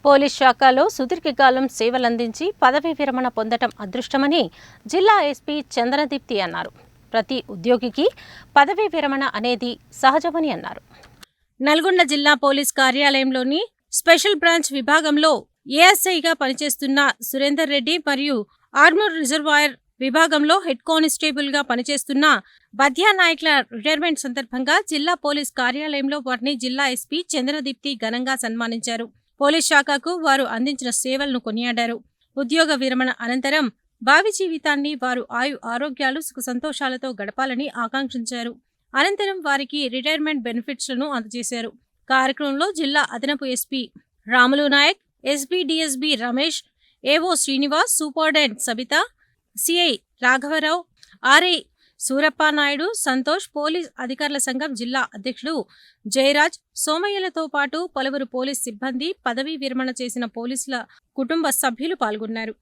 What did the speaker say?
Police శాఖలో సుదీర్ఘకాలం సేవలందించి పదవీ విరమణ పొందటం అదృష్టమని జిల్లా ఎస్పీ చంద్రదీప్తి అన్నారు. ప్రతి ఉద్యోగికి పదవీ విరమణ అనేది సహజమని అన్నారు. నల్గొండ జిల్లా పోలీస్ కార్యాలయంలోని స్పెషల్ బ్రాంచ్ విభాగంలో ఏఎస్ఐగా పనిచేస్తున్న సురేందర్ రెడ్డి మరియు ఆర్మూర్ రిజర్వాయర్ విభాగంలో హెడ్ కానిస్టేబుల్గా పనిచేస్తున్న బద్యా నాయక్ల రిటైర్మెంట్ సందర్భంగా జిల్లా పోలీస్ కార్యాలయంలో వారిని జిల్లా ఎస్పీ చంద్రదీప్తి ఘనంగా సన్మానించారు. పోలీస్ శాఖకు వారు అందించిన సేవలను కొనియాడారు. ఉద్యోగ విరమణ అనంతరం భావి జీవితాన్ని వారు ఆరోగ్యాలు సుఖ సంతోషాలతో గడపాలని ఆకాంక్షించారు. అనంతరం వారికి రిటైర్మెంట్ బెనిఫిట్స్లను అందజేశారు. కార్యక్రమంలో జిల్లా అదనపు ఎస్పీ రాములు నాయక్, ఎస్బీ డిఎస్బీ రమేష్, ఏవో శ్రీనివాస్, సూపరింటెండెంట్ సబిత, సిఐ రాఘవరావు, ఆర్ఐ సూరప్ప నాయుడు, సంతోష్, పోలీస్ అధికారుల సంఘం జిల్లా అధ్యక్షుడు జయరాజ్, సోమయ్యలతో పాటు పలువురు పోలీస్ సిబ్బంది, పదవీ విరమణ చేసిన పోలీసుల కుటుంబ సభ్యులు పాల్గొన్నారు.